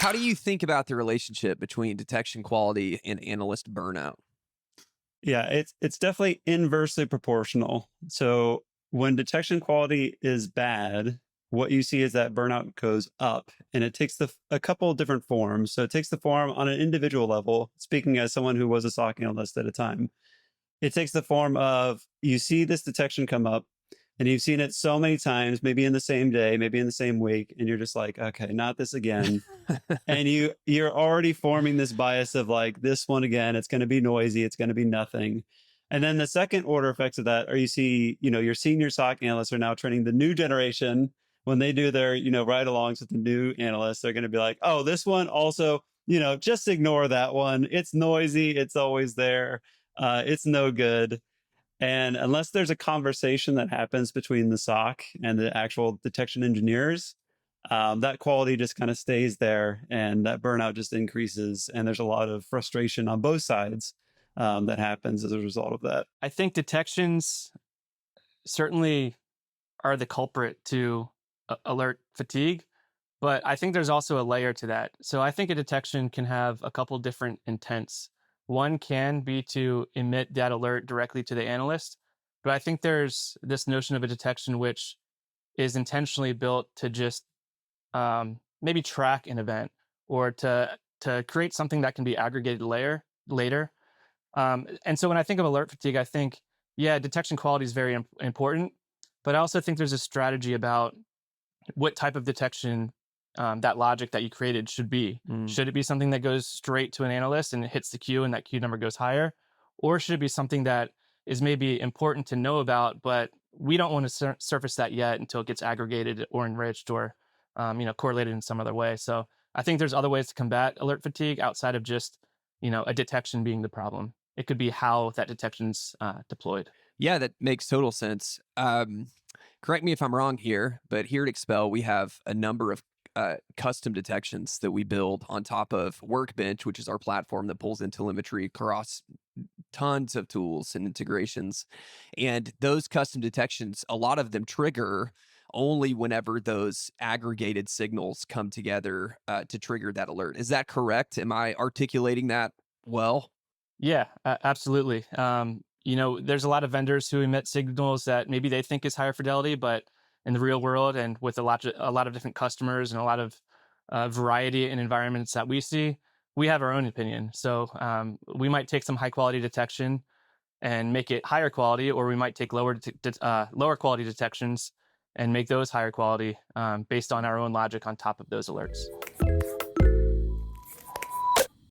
How do you think about the relationship between detection quality and analyst burnout? Yeah, it's definitely inversely proportional. So when detection quality is bad, what you see is that burnout goes up, and it takes a couple of different forms. So it takes the form on an individual level. Speaking as someone who was a SOC analyst at a time, it takes the form of you see this detection come up, and you've seen it so many times, maybe in the same day, maybe in the same week, and you're just like, okay, not this again. And you're already forming this bias of like this one again, it's going to be noisy, it's going to be nothing. And then the second order effects of that are you see, your senior SOC analysts are now training the new generation. When they do their, ride alongs with the new analysts, they're going to be like, oh, this one also, just ignore that one. It's noisy, it's always there. It's no good. And unless there's a conversation that happens between the SOC and the actual detection engineers, that quality just kind of stays there, and that burnout just increases. And there's a lot of frustration on both sides that happens as a result of that. I think detections certainly are the culprit to alert fatigue, but I think there's also a layer to that. So I think a detection can have a couple different intents. One can be to emit that alert directly to the analyst, but I think there's this notion of a detection which is intentionally built to just maybe track an event or to create something that can be aggregated later. And so when I think of alert fatigue, I think, yeah, detection quality is very important, but I also think there's a strategy about what type of detection that logic that you created should be. Should it be something that goes straight to an analyst and it hits the queue and that queue number goes higher? Or should it be something that is maybe important to know about, but we don't want to surface that yet until it gets aggregated or enriched or correlated in some other way. So I think there's other ways to combat alert fatigue outside of just, a detection being the problem. It could be how that detection's deployed. Yeah, that makes total sense. Correct me if I'm wrong here, but here at Expel, we have a number of custom detections that we build on top of Workbench, which is our platform that pulls in telemetry across tons of tools and integrations. And those custom detections, a lot of them trigger only whenever those aggregated signals come together to trigger that alert. Is that correct? Am I articulating that well? Yeah, absolutely. There's a lot of vendors who emit signals that maybe they think is higher fidelity, but in the real world and with a lot of different customers and a lot of variety in environments that we see, we have our own opinion. So we might take some high quality detection and make it higher quality, or we might take lower quality detections and make those higher quality based on our own logic on top of those alerts.